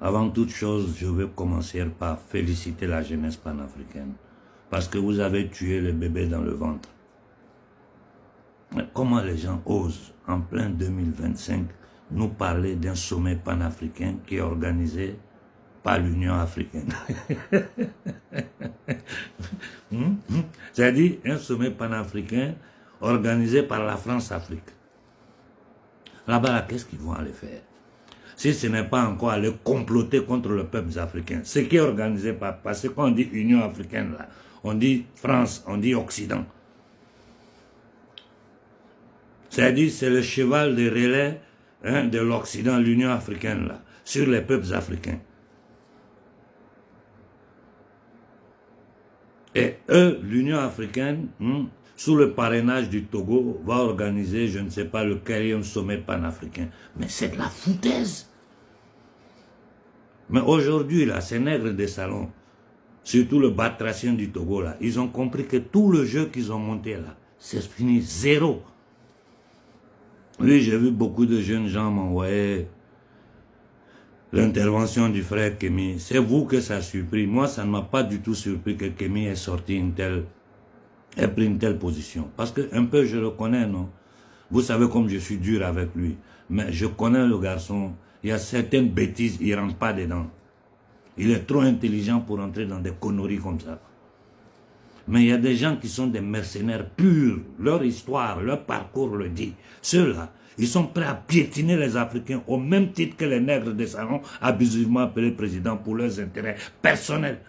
Avant toute chose, je veux commencer par féliciter la jeunesse panafricaine. Parce que vous avez tué le bébé dans le ventre. Mais comment les gens osent, en plein 2025, nous parler d'un sommet panafricain qui est organisé par l'Union africaine? C'est-à-dire un sommet panafricain organisé par la France-Afrique. Là-bas, qu'est-ce qu'ils vont aller faire? Si ce n'est pas encore aller comploter contre le peuple africain. Ce qui est organisé parce qu'on dit Union africaine, là, on dit France, on dit Occident. C'est-à-dire c'est le cheval de relais de l'Occident, l'Union africaine, là, sur les peuples africains. Et eux, l'Union africaine, sous le parrainage du Togo, va organiser, je ne sais pas, le 4e sommet panafricain. Mais c'est de la foutaise. Mais aujourd'hui, là, ces nègres des salons, surtout le batracien du Togo, là, ils ont compris que tout le jeu qu'ils ont monté, là, c'est fini, zéro. Oui, j'ai vu beaucoup de jeunes gens m'envoyer l'intervention du frère Kémy. C'est vous que ça a surpris. Moi, ça ne m'a pas du tout surpris que Kémy ait pris une telle position. Parce que un peu, je le connais, non? Vous savez comme je suis dur avec lui. Mais je connais le garçon. Il y a certaines bêtises, il ne rentre pas dedans. Il est trop intelligent pour entrer dans des conneries comme ça. Mais il y a des gens qui sont des mercenaires purs. Leur histoire, leur parcours le dit. Ceux-là, ils sont prêts à piétiner les Africains au même titre que les nègres des salons abusivement appelés présidents pour leurs intérêts personnels.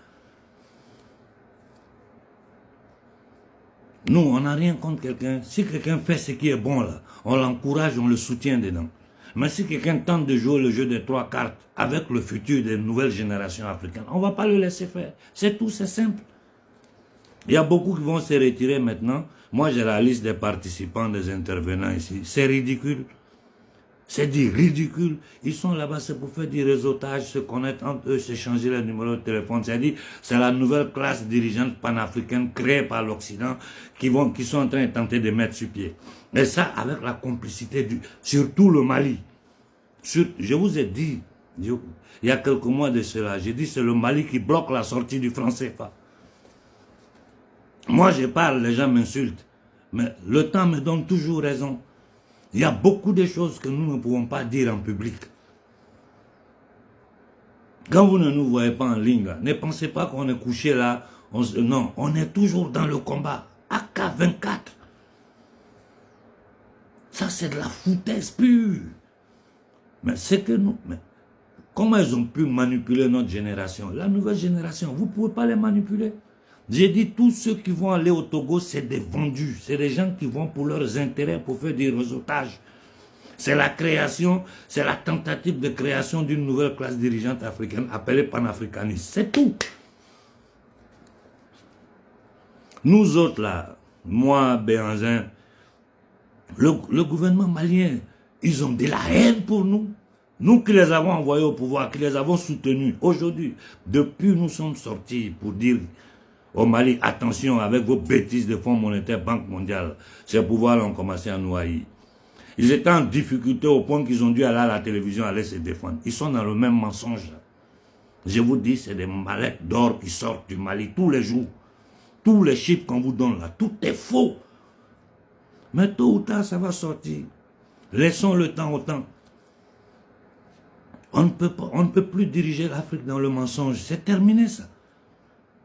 Nous, on n'a rien contre quelqu'un. Si quelqu'un fait ce qui est bon là, on l'encourage, on le soutient dedans. Mais si quelqu'un tente de jouer le jeu des 3 cartes avec le futur des nouvelles générations africaines, on ne va pas le laisser faire. C'est tout, c'est simple. Il y a beaucoup qui vont se retirer maintenant. Moi, j'ai la liste des participants, des intervenants ici. C'est ridicule. C'est dit ridicule. Ils sont là-bas, c'est pour faire du réseautage, se connaître entre eux, s'échanger les numéros de téléphone. C'est-à-dire, c'est la nouvelle classe dirigeante panafricaine créée par l'Occident qui sont en train de tenter de mettre sur pied. Et ça, avec la complicité surtout le Mali. Je vous ai dit, il y a quelques mois de cela, j'ai dit c'est le Mali qui bloque la sortie du franc CFA. Moi, je parle, les gens m'insultent. Mais le temps me donne toujours raison. Il y a beaucoup de choses que nous ne pouvons pas dire en public. Quand vous ne nous voyez pas en ligne, là, ne pensez pas qu'on est couché là. Non, on est toujours dans le combat. AK-24. Ça, c'est de la foutaise pure. Mais c'est que nous... Mais comment ils ont pu manipuler notre génération? La nouvelle génération, vous ne pouvez pas les manipuler. J'ai dit, tous ceux qui vont aller au Togo, c'est des vendus. C'est des gens qui vont pour leurs intérêts, pour faire des réseautages. C'est la création, c'est la tentative de création d'une nouvelle classe dirigeante africaine appelée panafricaniste. C'est tout. Nous autres, là, moi, Béhanzin, le gouvernement malien, ils ont de la haine pour nous. Nous qui les avons envoyés au pouvoir, qui les avons soutenus. Aujourd'hui, depuis nous sommes sortis pour dire au Mali, attention avec vos bêtises de Fonds monétaire, Banque mondiale, ces pouvoirs ont commencé à nous haïr. Ils étaient en difficulté au point qu'ils ont dû aller à la télévision, aller se défendre. Ils sont dans le même mensonge. Je vous dis, c'est des mallettes d'or qui sortent du Mali tous les jours. Tous les chiffres qu'on vous donne là, tout est faux. Mais tôt ou tard, ça va sortir. Laissons le temps au temps. On ne peut plus diriger l'Afrique dans le mensonge. C'est terminé ça.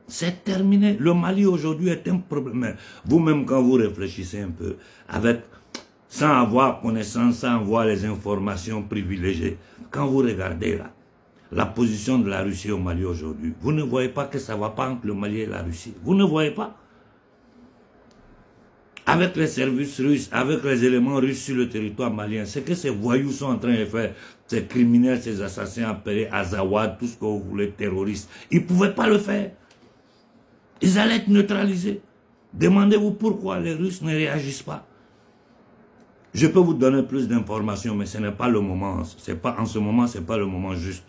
C'est terminé. Le Mali aujourd'hui est un problème. Vous-même, quand vous réfléchissez un peu, sans avoir connaissance, sans avoir les informations privilégiées, quand vous regardez là, la position de la Russie au Mali aujourd'hui, vous ne voyez pas que ça ne va pas entre le Mali et la Russie. Vous ne voyez pas. Avec les services russes, avec les éléments russes sur le territoire malien, c'est que ces voyous sont en train de faire, ces criminels, ces assassins appelés Azawad, tout ce que vous voulez, terroristes. Ils ne pouvaient pas le faire. Ils allaient être neutralisés. Demandez-vous pourquoi les Russes ne réagissent pas. Je peux vous donner plus d'informations, mais ce n'est pas le moment. En ce moment, ce n'est pas le moment juste.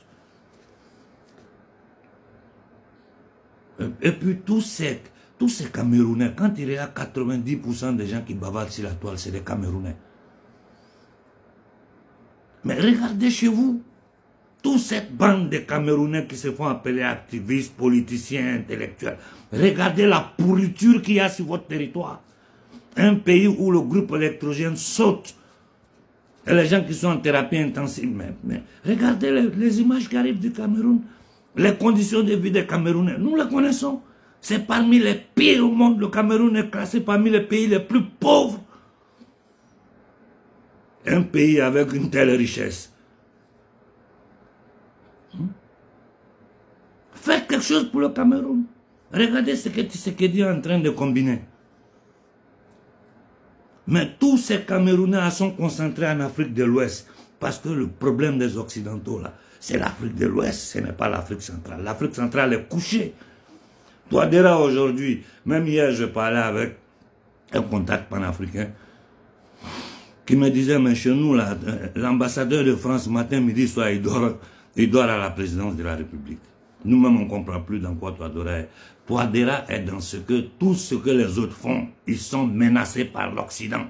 Et puis tous ces Camerounais, quand il y a 90% des gens qui bavardent sur la toile, c'est des Camerounais. Mais regardez chez vous. toute cette bande de Camerounais qui se font appeler activistes, politiciens, intellectuels, regardez la pourriture qu'il y a sur votre territoire. Un pays où le groupe électrogène saute. Et les gens qui sont en thérapie intensive, mais regardez les images qui arrivent du Cameroun. Les conditions de vie des Camerounais, nous les connaissons. C'est parmi les pires au monde. Le Cameroun est classé parmi les pays les plus pauvres. Un pays avec une telle richesse. Faites quelque chose pour le Cameroun. Regardez ce que Tshisekedi est en train de combiner. Mais tous ces Camerounais sont concentrés en Afrique de l'Ouest. Parce que le problème des Occidentaux, là, c'est l'Afrique de l'Ouest, ce n'est pas l'Afrique centrale. L'Afrique centrale est couchée. Touadéra aujourd'hui, même hier, je parlais avec un contact panafricain qui me disait, mais chez nous, l'ambassadeur de France, matin, midi, soir, il dort à la présidence de la République. Nous-mêmes, on ne comprend plus dans quoi Touadéra est. Touadéra est dans tout ce que les autres font. Ils sont menacés par l'Occident.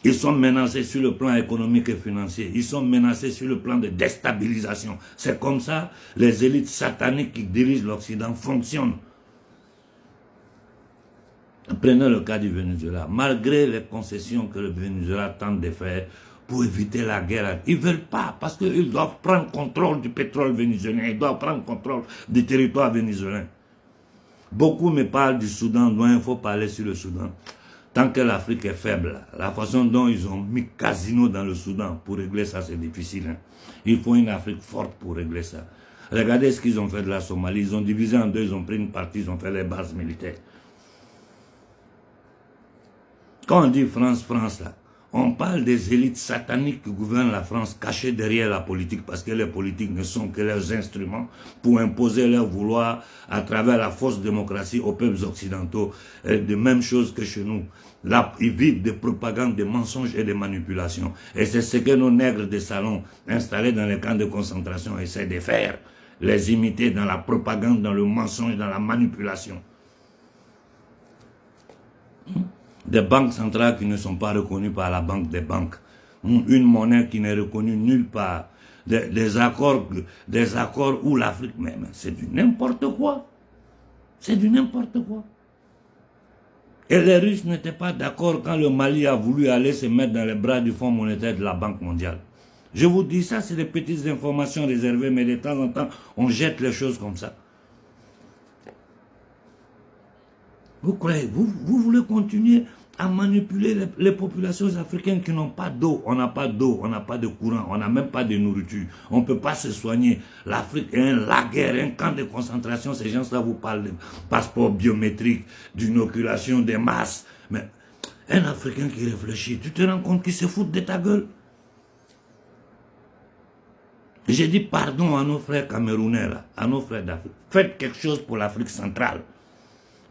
Ils sont menacés sur le plan économique et financier. Ils sont menacés sur le plan de déstabilisation. C'est comme ça les élites sataniques qui dirigent l'Occident fonctionnent. Prenez le cas du Venezuela. Malgré les concessions que le Venezuela tente de faire pour éviter la guerre, ils ne veulent pas parce qu'ils doivent prendre contrôle du pétrole vénézuélien. Ils doivent prendre contrôle du territoire vénézuélien. Beaucoup me parlent du Soudan. Moi, il faut parler sur le Soudan. Tant que l'Afrique est faible, la façon dont ils ont mis casino dans le Soudan, pour régler ça, c'est difficile. Hein. Il faut une Afrique forte pour régler ça. Regardez ce qu'ils ont fait de la Somalie. Ils ont divisé en deux, ils ont pris une partie, ils ont fait les bases militaires. Quand on dit France, là, on parle des élites sataniques qui gouvernent la France, cachées derrière la politique, parce que les politiques ne sont que leurs instruments pour imposer leur vouloir à travers la fausse démocratie aux peuples occidentaux. De même chose que chez nous. Là, ils vivent de propagande, de mensonges et de manipulations. Et c'est ce que nos nègres de salon installés dans les camps de concentration essaient de faire. Les imiter dans la propagande, dans le mensonge, dans la manipulation. Des banques centrales qui ne sont pas reconnues par la banque des banques. Une monnaie qui n'est reconnue nulle part. Des accords où l'Afrique... Mais c'est du n'importe quoi. C'est du n'importe quoi. Et les Russes n'étaient pas d'accord quand le Mali a voulu aller se mettre dans les bras du Fonds monétaire de la Banque mondiale. Je vous dis ça, c'est des petites informations réservées, mais de temps en temps, on jette les choses comme ça. Vous croyez, vous voulez continuer à manipuler les populations africaines qui n'ont pas d'eau. On n'a pas d'eau, on n'a pas de courant, on n'a même pas de nourriture. On ne peut pas se soigner. L'Afrique est un laguerre, un camp de concentration. Ces gens-là vous parlent de passeport biométrique, d'inoculation des masses. Mais un Africain qui réfléchit, tu te rends compte qu'il se fout de ta gueule. J'ai dit pardon à nos frères camerounais, là, à nos frères d'Afrique. Faites quelque chose pour l'Afrique centrale.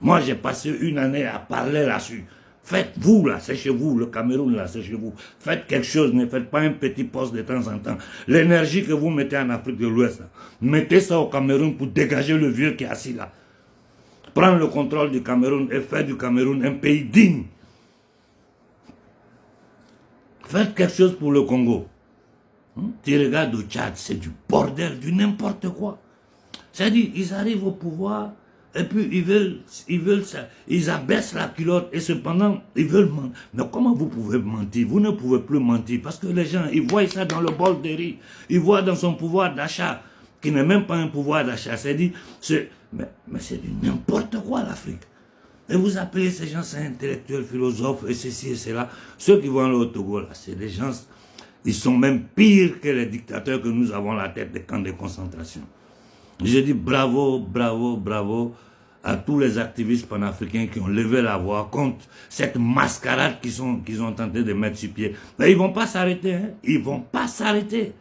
Moi, j'ai passé une année à parler là-dessus. Faites-vous, là, c'est chez vous, le Cameroun, là, c'est chez vous. Faites quelque chose, ne faites pas un petit poste de temps en temps. L'énergie que vous mettez en Afrique de l'Ouest, mettez ça au Cameroun pour dégager le vieux qui est assis là. Prendre le contrôle du Cameroun et faire du Cameroun un pays digne. Faites quelque chose pour le Congo. Tu regardes au Tchad, c'est du bordel, du n'importe quoi. C'est-à-dire, ils arrivent au pouvoir... Et puis, ils abaissent la culotte et cependant, ils veulent mentir. Mais comment vous pouvez mentir? Vous ne pouvez plus mentir parce que les gens, ils voient ça dans le bol de riz. Ils voient dans son pouvoir d'achat, qui n'est même pas un pouvoir d'achat. C'est-à-dire, mais c'est du n'importe quoi l'Afrique. Et vous appelez ces gens, c'est intellectuels, philosophes, et ceci et cela. Ceux qui vont aller au Togo, là, c'est des gens, ils sont même pires que les dictateurs que nous avons à la tête des camps de concentration. Je dis bravo, bravo, bravo à tous les activistes panafricains qui ont levé la voix contre cette mascarade qu'ils ont tenté de mettre sur pied. Mais ils ne vont pas s'arrêter, hein? Ils ne vont pas s'arrêter.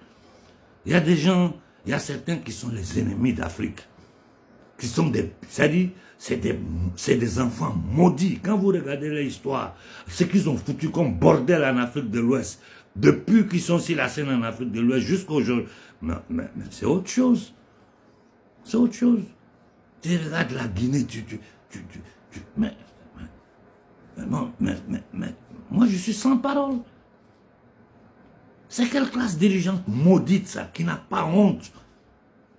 Il y a des gens, il y a certains qui sont les ennemis d'Afrique. Qui sont des, c'est-à-dire, c'est des enfants maudits. Quand vous regardez l'histoire, ce qu'ils ont foutu comme bordel en Afrique de l'Ouest, depuis qu'ils sont sur la scène en Afrique de l'Ouest jusqu'aujourd'hui, mais c'est autre chose. C'est autre chose. Tu regardes la Guinée, mais moi je suis sans parole. C'est quelle classe dirigeante maudite ça, qui n'a pas honte,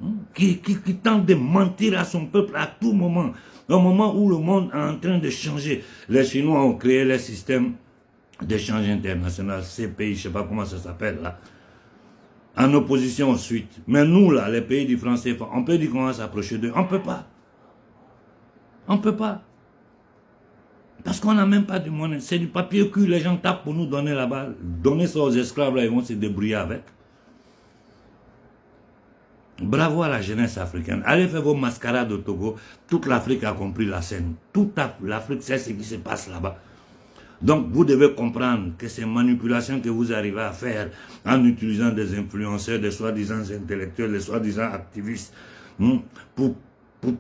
hein, qui tente de mentir à son peuple à tout moment. Au moment où le monde est en train de changer, les Chinois ont créé le système d'échange international, CPI, je ne sais pas comment ça s'appelle là, en opposition ensuite. Mais nous là, les pays du franc CFA, on peut dire qu'on va s'approcher d'eux. On ne peut pas. On ne peut pas. Parce qu'on n'a même pas de monnaie. C'est du papier que les gens tapent pour nous donner là-bas. Donner ça aux esclaves là, ils vont se débrouiller avec. Bravo à la jeunesse africaine. Allez faire vos mascarades au Togo. Toute l'Afrique a compris la scène. Toute l'Afrique sait ce qui se passe là-bas. Donc vous devez comprendre que ces manipulations que vous arrivez à faire en utilisant des influenceurs, des soi-disant intellectuels, des soi-disant activistes, pour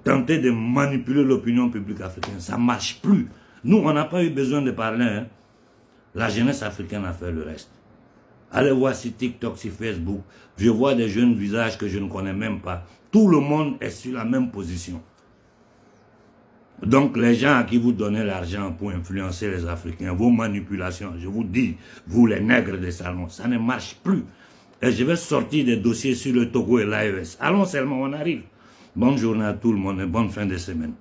tenter de manipuler l'opinion publique africaine, ça ne marche plus. Nous, on n'a pas eu besoin de parler. Hein. La jeunesse africaine a fait le reste. Allez voir sur TikTok, sur Facebook. Je vois des jeunes visages que je ne connais même pas. Tout le monde est sur la même position. Donc les gens à qui vous donnez l'argent pour influencer les Africains, vos manipulations, je vous dis, vous les nègres des salons, ça ne marche plus. Et je vais sortir des dossiers sur le Togo et l'AES. Allons seulement, on arrive. Bonne journée à tout le monde et bonne fin de semaine.